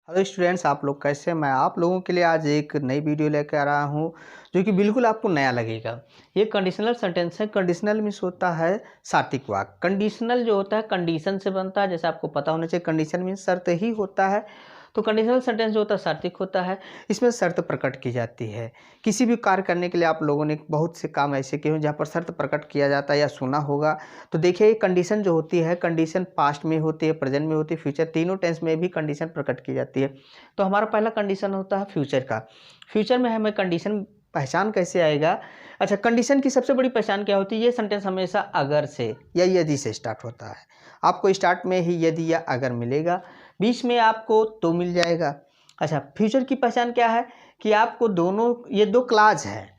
Hello students, आप लोग कैसे हैं। मैं आप लोगों के लिए आज एक नई वीडियो लेकर आ रहा हूं जो कि बिल्कुल आपको नया लगेगा। ये कंडीशनल सेंटेंस है। कंडीशनल मीन्स होता है सार्थिक वाक्य। कंडीशनल जो होता है कंडीशन से बनता है, जैसे आपको पता होना चाहिए। कंडीशन मीन्स शर्त ही होता है। तो कंडीशनल सेंटेंस जो होता है सार्थिक होता है। इसमें शर्त प्रकट की जाती है। किसी भी कार्य करने के लिए आप लोगों ने बहुत से काम ऐसे किए हैं जहाँ पर शर्त प्रकट किया जाता है या सुना होगा। तो देखिए, कंडीशन जो होती है, कंडीशन पास्ट में होती है, प्रेजेंट में होती है, फ्यूचर, तीनों टेंस में भी कंडीशन प्रकट की जाती है। तो हमारा पहला कंडीशन होता है फ्यूचर का। फ्यूचर में हमें कंडीशन पहचान कैसे आएगा। अच्छा, कंडीशन की सबसे बड़ी पहचान क्या होती है। ये सेंटेंस हमेशा अगर से या यदि से स्टार्ट होता है। आपको स्टार्ट में ही यदि या अगर मिलेगा, बीच में आपको तो मिल जाएगा। अच्छा, फ्यूचर की पहचान क्या है कि आपको दोनों, ये दो क्लाज है।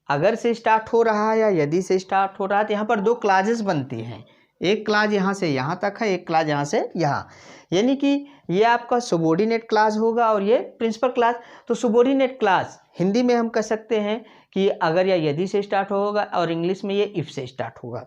अगर से स्टार्ट हो रहा है या यदि से स्टार्ट हो रहा है, तो यहाँ पर दो क्लाजेस बनती हैं। एक क्लाज यहाँ से यहाँ तक है, एक क्लाज यहाँ से यहाँ, यानी कि ये आपका सबोर्डिनेट क्लाज होगा और ये प्रिंसिपल क्लाज। तो सबोर्डिनेट क्लाज हिंदी में हम कह सकते हैं कि अगर या यदि से स्टार्ट होगा, और इंग्लिश में ये इफ से स्टार्ट होगा।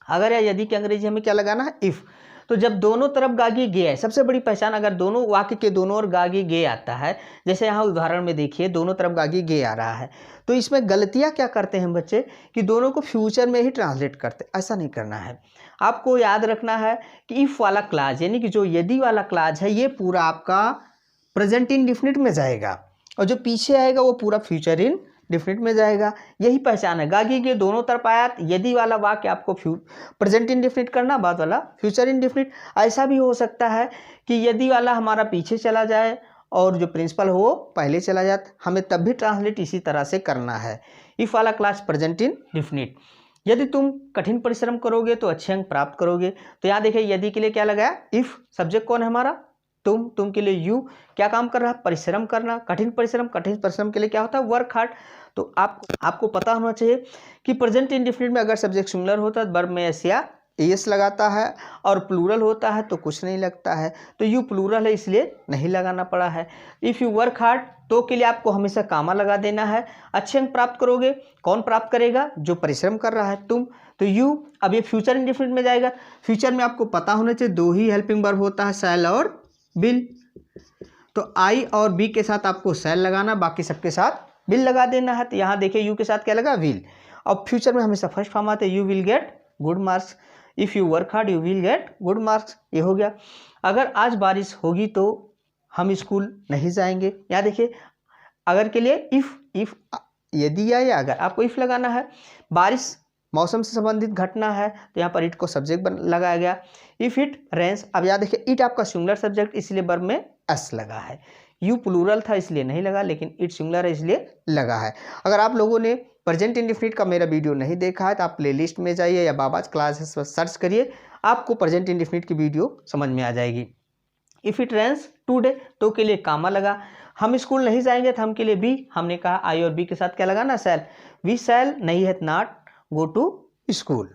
अगर या यदि की अंग्रेजी हमें क्या लगाना है, इफ। तो जब दोनों तरफ गागी गे है, सबसे बड़ी पहचान, अगर दोनों वाक्य के दोनों ओर गागी गे आता है, जैसे यहाँ उदाहरण में देखिए दोनों तरफ गागी गे आ रहा है, तो इसमें गलतियाँ क्या करते हैं बच्चे कि दोनों को फ्यूचर में ही ट्रांसलेट करते। ऐसा नहीं करना है। आपको याद रखना है कि इफ वाला क्लाज, यानी कि जो यदि वाला क्लाज है, ये पूरा आपका प्रेजेंट इंडेफिनिट में जाएगा, और जो पीछे आएगा वो पूरा फ्यूचर इन डिफिनिट में जाएगा। यही पहचान है। गागी के दोनों तरफ आया, यदि वाला वाक्य आपको प्रेजेंट इंडेफिनिट करना, बाद वाला फ्यूचर इंडेफिनिट। ऐसा भी हो सकता है कि यदि वाला हमारा पीछे चला जाए और जो प्रिंसिपल हो वो पहले चला जाए, हमें तब भी ट्रांसलेट इसी तरह से करना है। इफ वाला क्लास प्रेजेंट इंडेफिनिट। यदि तुम कठिन परिश्रम करोगे तो अच्छे अंक प्राप्त करोगे। तो यहाँ देखिए, यदि के लिए क्या लगाया, इफ। सब्जेक्ट कौन है हमारा, तुम के लिए यू। क्या काम कर रहा है, परिश्रम करना, कठिन परिश्रम। कठिन परिश्रम के लिए क्या होता है, वर्क हार्ड। तो आपको पता होना चाहिए कि प्रेजेंट इंडेफिनिट में अगर सब्जेक्ट सिंगुलर होता है, वर्ब में एस या एस लगाता है, और प्लूरल होता है तो कुछ नहीं लगता है। तो यू प्लूरल है, इसलिए नहीं लगाना पड़ा है। इफ़ यू वर्क हार्ड, तो के लिए आपको हमेशा कामा लगा देना है। अच्छे अंक प्राप्त करोगे। कौन प्राप्त करेगा, जो परिश्रम कर रहा है, तुम। तो यू, अब ये फ्यूचर इंडेफिनिट में जाएगा। फ्यूचर में आपको पता होना चाहिए दो ही हेल्पिंग वर्ब होता है, शैल और बिल। तो आई और बी के साथ आपको शैल लगाना, बाकी सबके साथ बिल लगा देना है। तो यहाँ देखिए, यू के साथ क्या लगा, विल। अब फ्यूचर में हमेशा फर्स्ट फॉर्म आते हैं, you will get good marks. If you work hard you will get good marks. ये हो गया। अगर आज बारिश होगी तो हम स्कूल नहीं जाएंगे। यहाँ देखिए, अगर के लिए इफ यदि या अगर, आपको इफ लगाना है। बारिश मौसम से संबंधित घटना है, तो यहाँ पर इट को सब्जेक्ट लगाया गया। इफ इट रेंस, अब याद देखिए, इट आपका सिंगुलर सब्जेक्ट, इसलिए वर्ब में एस लगा है। यू प्लूरल था इसलिए नहीं लगा, लेकिन इट सिंगुलर है इसलिए लगा है। अगर आप लोगों ने प्रेजेंट इंडेफिनिट का मेरा वीडियो नहीं देखा है तो आप प्लेलिस्ट में जाइए या बाबाज क्लासेस पर सर्च करिए, आपको प्रेजेंट इंडेफिनिट की वीडियो समझ में आ जाएगी। इफ इट रेंस टुडे, तो के लिए कामा लगा। हम स्कूल नहीं जाएंगे तो हम के लिए बी। हमने कहा आई और बी के साथ क्या लगाना, शैल। वी शैल नहीं है, नॉट गो टू स्कूल।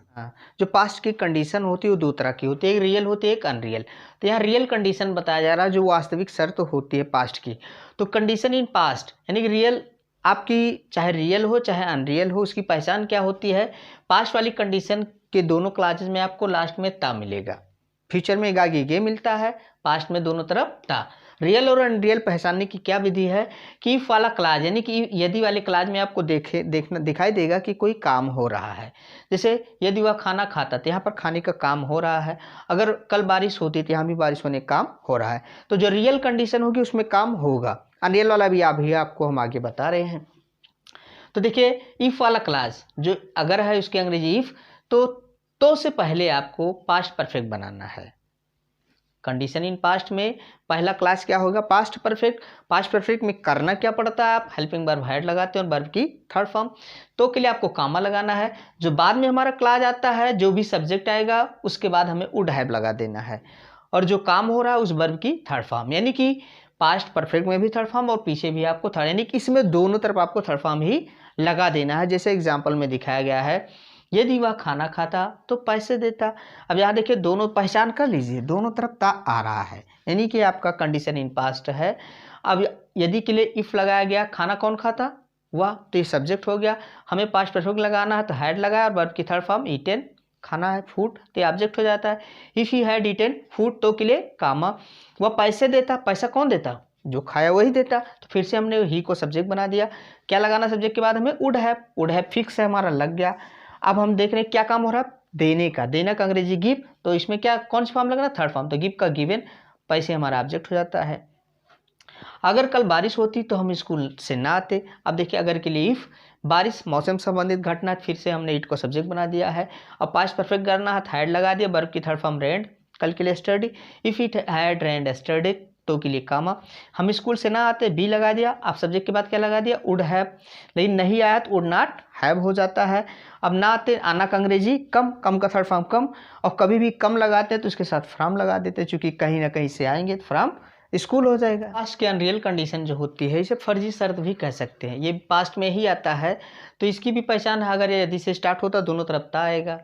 जो पास्ट की कंडीशन होती है वो दो तरह की होती है, एक रियल होती है, एक अनरियल। तो यहाँ रियल कंडीशन बताया जा रहा है, जो वास्तविक शर्त होती है पास्ट की। तो कंडीशन इन पास्ट, यानी कि रियल आपकी चाहे रियल हो चाहे अनरियल हो, उसकी पहचान क्या होती है। पास्ट वाली कंडीशन के दोनों क्लासेस में आपको लास्ट में ता मिलेगा। फ्यूचर में गागी गे मिलता है, पास्ट में दोनों तरफ ता। रियल और अनरियल पहचानने की क्या विधि है कि इफ वाला क्लाज, यानी कि यदि वाले क्लाज में आपको दिखाई देगा कि कोई काम हो रहा है। जैसे यदि वह खाना खाता, तो यहाँ पर खाने का काम हो रहा है। अगर कल बारिश होती तो यहाँ भी बारिश होने का काम हो रहा है। तो जो रियल कंडीशन होगी उसमें काम होगा। अनरियल वाला भी अभी आपको हम आगे बता रहे हैं। तो देखिए, इफ वाला क्लाज जो अगर है उसकी अंग्रेजी इफ, तो से पहले आपको पास्ट परफेक्ट बनाना है। कंडीशन इन पास्ट में पहला क्लास क्या होगा, पास्ट परफेक्ट। पास्ट परफेक्ट में करना क्या पड़ता है, आप हेल्पिंग वर्ब हैड लगाते हैं और वर्ब की थर्ड फॉर्म। तो के लिए आपको कामा लगाना है। जो बाद में हमारा क्लास आता है, जो भी सब्जेक्ट आएगा उसके बाद हमें वुड हैव लगा देना है, और जो काम हो रहा है उस वर्ब की थर्ड फॉर्म, यानी कि पास्ट परफेक्ट में भी थर्ड फॉर्म और पीछे भी आपको थर्ड, यानी कि इसमें दोनों तरफ आपको थर्ड फॉर्म ही लगा देना है। जैसे एग्जाम्पल में दिखाया गया है, यदि वह खाना खाता तो पैसे देता। अब यहाँ देखिए, दोनों पहचान कर लीजिए, दोनों तरफ ता आ रहा है, यानी कि आपका कंडीशन इन पास्ट है। अब यदि के लिए इफ लगाया गया, खाना कौन खाता, वह, तो ये सब्जेक्ट हो गया। हमें पास्ट परफेक्ट लगाना है तो हैड लगाया और वर्ब की थर्ड फॉर्म ईटेन खाना है फूड, तो ऑब्जेक्ट हो जाता है। If he had eaten food तो के लिए कामा, वह पैसे देता, पैसा कौन देता, जो खाया वही देता, तो फिर से हमने ही को सब्जेक्ट बना दिया। क्या लगाना सब्जेक्ट के बाद हमें, वुड हैव फिक्स है हमारा लग गया। अब हम देख रहे हैं क्या काम हो रहा है, देने का, देना का अंग्रेजी गिव, तो इसमें क्या कौन सी फॉर्म लगना, थर्ड फॉर्म, तो गिव का गिवन, पैसे हमारा ऑब्जेक्ट हो जाता है। अगर कल बारिश होती तो हम स्कूल से ना आते। अब देखिए अगर के लिए इफ बारिश मौसम संबंधित घटना, फिर से हमने इट को सब्जेक्ट बना दिया है। अब पास्ट परफेक्ट करना है, हैड लगा दिया, वर्ब की थर्ड फॉर्म रेंड, कल के लिए study, if it had rained study तो के लिए कामा, हम स्कूल से ना आते, बी लगा दिया। अब सब्जेक्ट के बाद क्या लगा दिया, वुड हैव, लेकिन नहीं आया तो वुड नॉट हैव हो जाता है। अब ना आते, आना का अंग्रेजी कम, कम का थर्ड फॉर्म कम, और कभी भी कम लगाते हैं तो उसके साथ फ्रॉम लगा देते हैं, चूंकि कहीं ना कहीं से आएंगे तो फ्रॉम स्कूल हो जाएगा। पास्ट की अनरियल कंडीशन जो होती है इसे फर्जी शर्त भी कह सकते हैं, ये पास्ट में ही आता है, तो इसकी भी पहचान है, अगर यदि से स्टार्ट होता दोनों तरफ ता आएगा।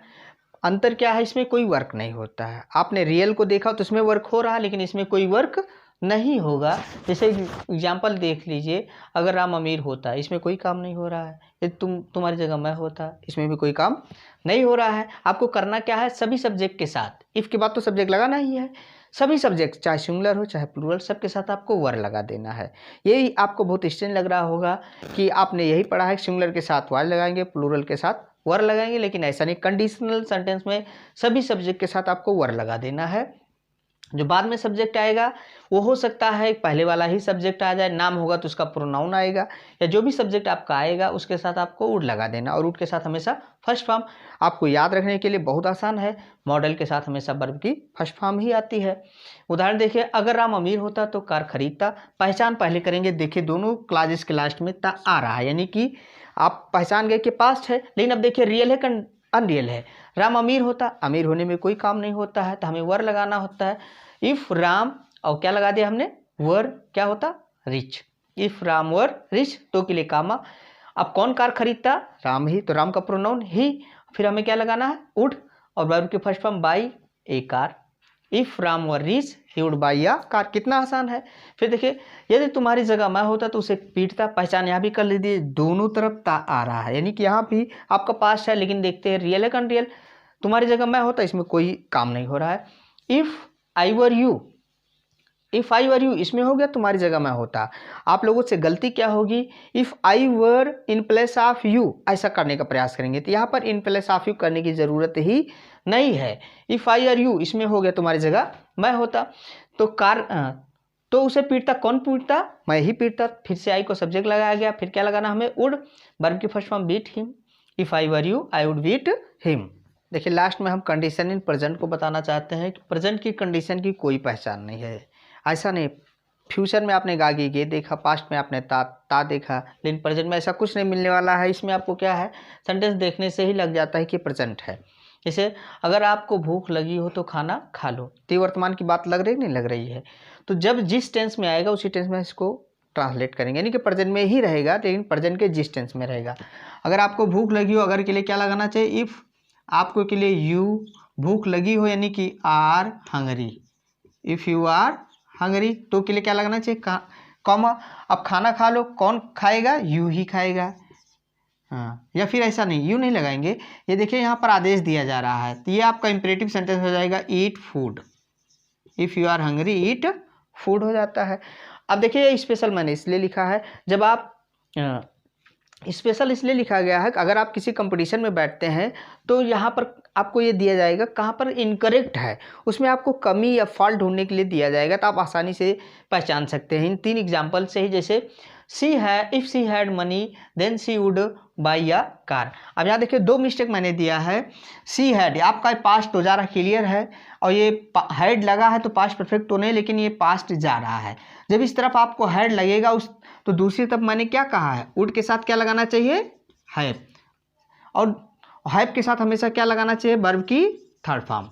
अंतर क्या है, इसमें कोई वर्क नहीं होता है। आपने रियल को देखा तो इसमें वर्क हो रहा है, लेकिन इसमें कोई वर्क नहीं होगा। जैसे एग्जाम्पल देख लीजिए, अगर राम अमीर होता, इसमें कोई काम नहीं हो रहा है। यदि तुम्हारी जगह मैं होता, इसमें भी कोई काम नहीं हो रहा है। आपको करना क्या है, सभी सब्जेक्ट के साथ, इफ के बाद तो सब्जेक्ट लगाना ही है, सभी सब्जेक्ट चाहे सिंगुलर हो चाहे प्लूरल, सबके साथ आपको वर लगा देना है। यही आपको बहुत स्ट्रेंज लग रहा होगा कि आपने यही पढ़ा है, सिंगुलर के साथ वार लगाएंगे, प्लूरल के साथ वर लगाएंगे, लेकिन ऐसा नहीं। कंडीशनल सेंटेंस में सभी सब्जेक्ट के साथ आपको वर लगा देना है। जो बाद में सब्जेक्ट आएगा वो हो सकता है पहले वाला ही सब्जेक्ट आ जाए, नाम होगा तो उसका प्रोनाउन आएगा, या जो भी सब्जेक्ट आपका आएगा उसके साथ आपको वुड लगा देना, और वुड के साथ हमेशा फर्स्ट फॉर्म। आपको याद रखने के लिए बहुत आसान है, मॉडल के साथ हमेशा वर्ब की फर्स्ट फॉर्म ही आती है। उदाहरण देखिए, अगर राम अमीर होता तो कार खरीदता। पहचान पहले करेंगे, देखिए दोनों क्लासेस के लास्ट में ता आ रहा है, यानी कि आप पहचान गए कि पास्ट है, लेकिन अब देखिए रियल है अनरियल है। राम अमीर होता, अमीर होने में कोई काम नहीं होता है, तो हमें वर लगाना होता है। इफ राम, और क्या लगा दिया हमने, वर, क्या होता, rich, if Ram were rich तो के लिए कामा। अब कौन कार खरीदता, राम ही, तो राम का प्रोनाउन ही, फिर हमें क्या लगाना है, वुड, और वर्ब की first form by A car. If Ram were rich he would buy a car, कितना आसान है। फिर देखिए, यदि तुम्हारी जगह मैं होता तो उसे पीटता। पहचान यहाँ भी कर लीजिए, दोनों तरफ ता आ रहा है, यानी कि यहाँ भी आपका पास्ट है, लेकिन देखते हैं रियल है कि अनरियल। तुम्हारी जगह मैं होता, इसमें कोई काम नहीं हो रहा है। If I were you, if I were you, इसमें हो गया तुम्हारी जगह मैं होता। आप लोगों से गलती क्या होगी, if I were in place of you, ऐसा करने का प्रयास करेंगे, तो यहाँ पर इन प्लेस ऑफ यू करने की जरूरत ही नहीं है। इफ आई आर यू, इसमें हो गया तुम्हारी जगह मैं होता, तो कार, तो उसे पीटता, कौन पीटता, मैं ही पीटता। फिर से आई को सब्जेक्ट लगाया गया, फिर क्या लगाना हमें, वुड, वर्ब की first form beat him. If I were you I would beat him. देखिए लास्ट में हम कंडीशन इन प्रेजेंट को बताना चाहते हैं कि प्रेजेंट की कंडीशन की कोई पहचान नहीं है। ऐसा नहीं, फ्यूचर में आपने गागी गे देखा, पास्ट में आपने ता देखा, लेकिन प्रेजेंट में ऐसा कुछ नहीं मिलने वाला है। इसमें आपको क्या है, सेंटेंस देखने से ही लग जाता है कि प्रेजेंट है। जैसे अगर आपको भूख लगी हो तो खाना खा लो, तो वर्तमान की बात लग रही नहीं लग रही है, तो जब जिस टेंस में आएगा उसी टेंस में इसको ट्रांसलेट करेंगे, यानी कि प्रेजेंट में ही रहेगा, लेकिन प्रेजेंट के जिस टेंस में रहेगा। अगर आपको भूख लगी हो, अगर के लिए क्या लगाना चाहिए, इफ़ आपको के लिए यू भूख लगी हो, यानी कि are hungry, if you are hungry तो के लिए क्या लगाना चाहिए, कॉमा। अब खाना खा लो, कौन खाएगा, यू ही खाएगा, हाँ, या फिर ऐसा नहीं, यू नहीं लगाएंगे। ये देखिए यहाँ पर आदेश दिया जा रहा है, तो ये आपका इंपरेटिव सेंटेंस हो जाएगा, eat food, if you are hungry eat food हो जाता है। अब देखिए ये स्पेशल मैंने इसलिए लिखा है, जब आप स्पेशल इसलिए लिखा गया है कि अगर आप किसी कंपटीशन में बैठते हैं तो यहाँ पर आपको ये दिया जाएगा कहाँ पर इनकरेक्ट है, उसमें आपको कमी या फॉल्ट ढूंढने के लिए दिया जाएगा, तो आप आसानी से पहचान सकते हैं इन 3 एग्जाम्पल से ही। जैसे सी है, if she had money then she would buy a car. अब यहाँ देखिए 2 मिस्टेक मैंने दिया है। सी हैड, आपका पास्ट हो जा रहा क्लियर है, और ये हैड लगा है तो पास्ट परफेक्ट तो नहीं, लेकिन ये पास्ट जा रहा है। जब इस तरफ आपको हैड लगेगा उस, तो दूसरी तरफ मैंने क्या कहा है, वुड के साथ क्या लगाना चाहिए, हैव, और हैव के साथ हमेशा क्या लगाना चाहिए, वर्ब की थर्ड फॉर्म,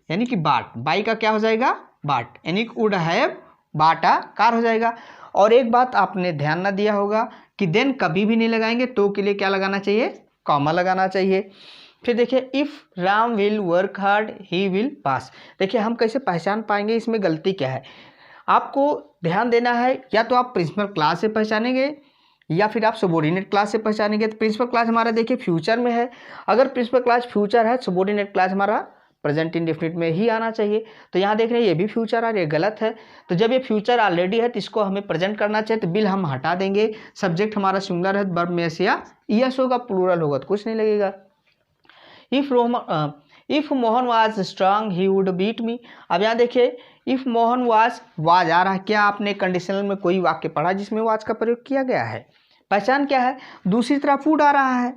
यानी कि बाट, बाई का क्या हो जाएगा, बाट, यानी कि वुड हैव बाट अ कार हो जाएगा। और एक बात आपने ध्यान ना दिया होगा कि देन कभी भी नहीं लगाएंगे, तो के लिए क्या लगाना चाहिए, कॉमा लगाना चाहिए। फिर देखिए if Ram will work hard he will pass. देखिए हम कैसे पहचान पाएंगे इसमें गलती क्या है, आपको ध्यान देना है, या तो आप प्रिंसिपल क्लास से पहचानेंगे, या फिर आप सबोर्डिनेट क्लास से पहचानेंगे। तो प्रिंसिपल क्लास हमारा देखिए फ्यूचर में है, अगर प्रिंसिपल क्लास फ्यूचर है सबोर्डिनेट क्लास हमारा प्रेजेंट इंडेफिनिट में ही आना चाहिए। तो यहाँ देख रहे हैं ये भी फ्यूचर है, ये गलत है। तो जब ये फ्यूचर ऑलरेडी है तो इसको हमें प्रेजेंट करना चाहिए, तो बिल हम हटा देंगे। सब्जेक्ट हमारा सिंगुलर है, वर्ब में एस या ईएस होगा, प्लूरल होगा तो कुछ नहीं लगेगा। If Mohan was strong he would beat me. अब यहाँ देखिए इफ मोहन वाज आ रहा है, क्या आपने कंडीशनल में कोई वाक्य पढ़ा जिसमें वाज का प्रयोग किया गया है? पहचान क्या है? दूसरी तरफ वुड आ रहा है।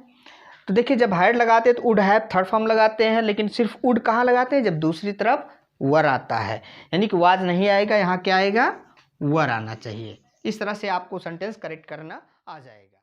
तो देखिए जब हैड लगाते हैं तो वुड हैव थर्ड फॉर्म लगाते हैं, लेकिन सिर्फ वुड कहाँ लगाते हैं? जब दूसरी तरफ वर आता है, यानी कि वाज नहीं आएगा, यहाँ क्या आएगा? वर आना चाहिए। इस तरह से आपको सेंटेंस करेक्ट करना आ जाएगा।